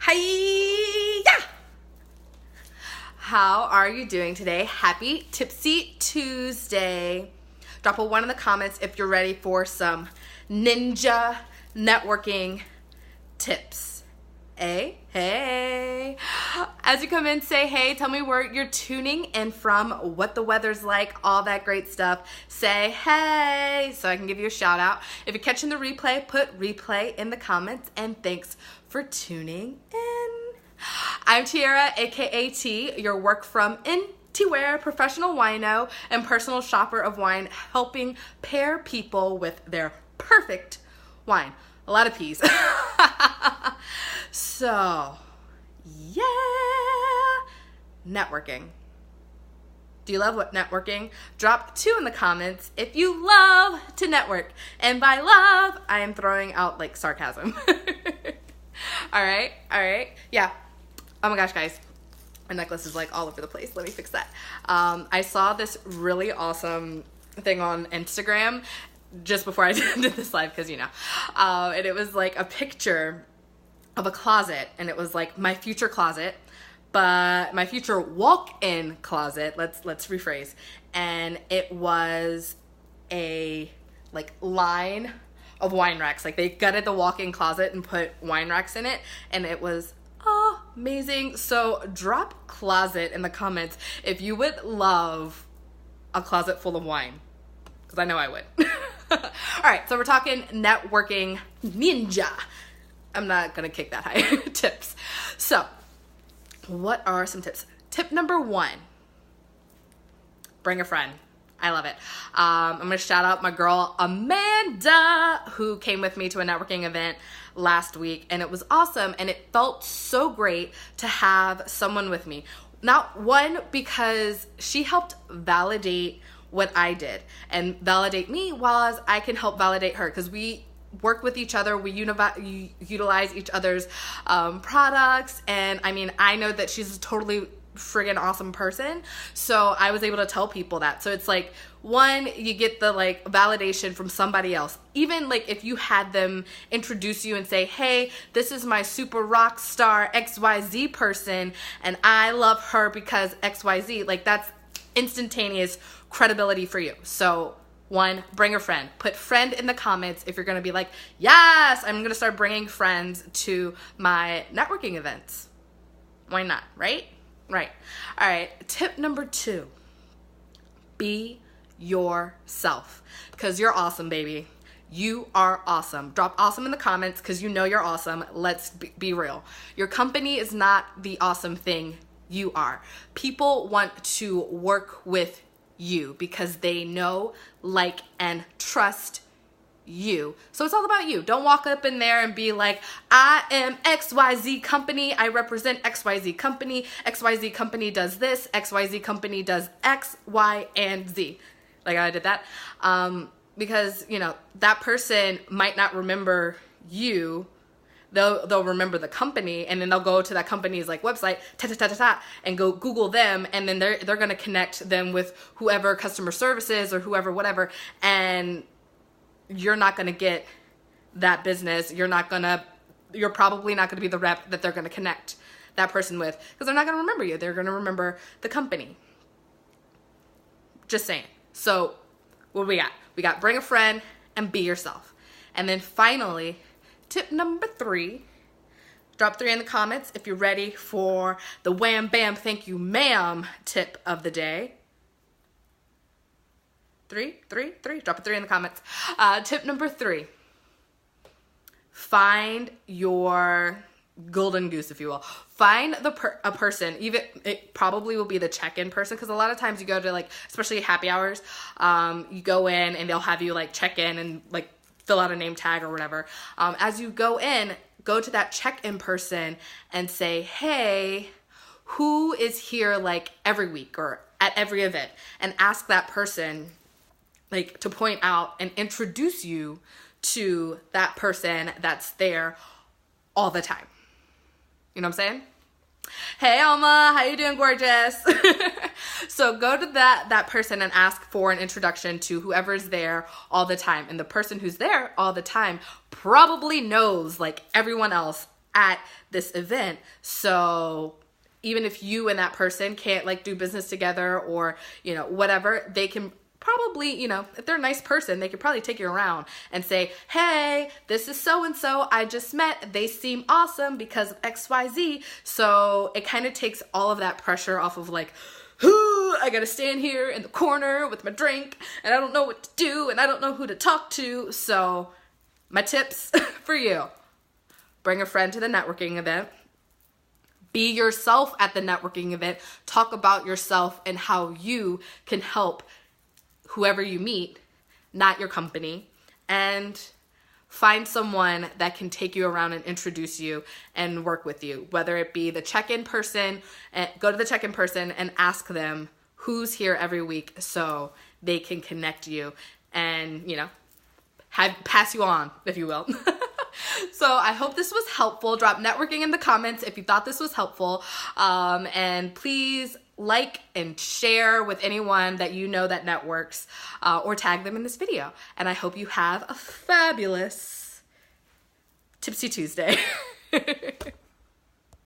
Hiya! How are you doing today? Happy Tipsy Tuesday. Drop a 1 in the comments if you're ready for some ninja networking tips. Hey. As you come in, say hey, tell me where you're tuning in from, what the weather's like, all that great stuff. Say hey so I can give you a shout out. If you're catching the replay, put replay in the comments, and thanks for tuning in. I'm Tiara, aka T, your work from Anywhere professional wino and personal shopper of wine, helping pair people with their perfect wine. A lot of P's. So, yeah, networking. Do you love networking? Drop 2 in the comments if you love to network. And by love, I am throwing out like sarcasm. All right. Yeah. Oh my gosh, guys. My necklace is like all over the place. Let me fix that. I saw this really awesome thing on Instagram just before I did this live, because and it was like a picture of a closet, and it was like my future closet, but my future walk-in closet. Let's rephrase. And it was a like line of wine racks. Like they gutted the walk-in closet and put wine racks in it, and it was amazing. So drop closet in the comments if you would love a closet full of wine, because I know I would. All right, so we're talking networking ninja. I'm not gonna kick that high. Tips. So what are some tips? Tip number 1, bring a friend. I love it. I'm gonna shout out my girl Amanda, who came with me to a networking event last week, and it was awesome, and it felt so great to have someone with me. Not one, because she helped validate what I did and validate me, while as I can help validate her, because we work with each other, we utilize each other's products, and I mean, I know that she's a totally friggin' awesome person, so I was able to tell people that. So it's like, 1, you get the like validation from somebody else, even like if you had them introduce you and say, hey, this is my super rock star XYZ person, and I love her because XYZ, like that's instantaneous credibility for you. So 1, bring a friend. Put friend in the comments if you're gonna be like, yes, I'm gonna start bringing friends to my networking events. Why not, right? Right. All right, tip number 2, be yourself, because you're awesome, baby. You are awesome. Drop awesome in the comments, because you know you're awesome. Let's be real. Your company is not the awesome thing. You are. People want to work with you because they know, like, and trust you. So it's all about you. Don't walk up in there and be like, I am XYZ company, I represent XYZ company does this, XYZ company does X, Y, and Z. Like I did that. Because, that person might not remember you. They'll remember the company, and then they'll go to that company's like website, and go Google them, and then they're gonna connect them with whoever customer service is or whoever, whatever, and you're not gonna get that business. You're probably not gonna be the rep that they're gonna connect that person with, because they're not gonna remember you. They're gonna remember the company. Just saying. So what do we got? We got bring a friend and be yourself. And then finally, tip number 3, drop 3 in the comments if you're ready for the wham bam thank you ma'am tip of the day. 3, drop a 3 in the comments. Tip number 3, find your golden goose, if you will. Find a person, even it probably will be the check-in person, because a lot of times you go to like, especially happy hours, you go in and they'll have you like check in and like fill out a name tag or whatever. As you go in, go to that check-in person and say, hey, who is here like every week or at every event? And ask that person like to point out and introduce you to that person that's there all the time. You know what I'm saying? Hey Alma, how you doing, gorgeous? So go to that person and ask for an introduction to whoever's there all the time. And the person who's there all the time probably knows like everyone else at this event. So even if you and that person can't like do business together or, you know, whatever, they can probably, you know, if they're a nice person, they could probably take you around and say, hey, this is so-and-so I just met. They seem awesome because of XYZ. So it kind of takes all of that pressure off of like, I gotta stand here in the corner with my drink and I don't know what to do and I don't know who to talk to. So my tips for you: bring a friend to the networking event. Be yourself at the networking event. Talk about yourself and how you can help whoever you meet, not your company. And find someone that can take you around and introduce you and work with you, whether it be the check-in person. Go to the check-in person and ask them who's here every week so they can connect you and, you know, pass you on, if you will. So I hope this was helpful. Drop networking in the comments if you thought this was helpful. And please like and share with anyone that you know that networks, or tag them in this video. And I hope you have a fabulous Tipsy Tuesday.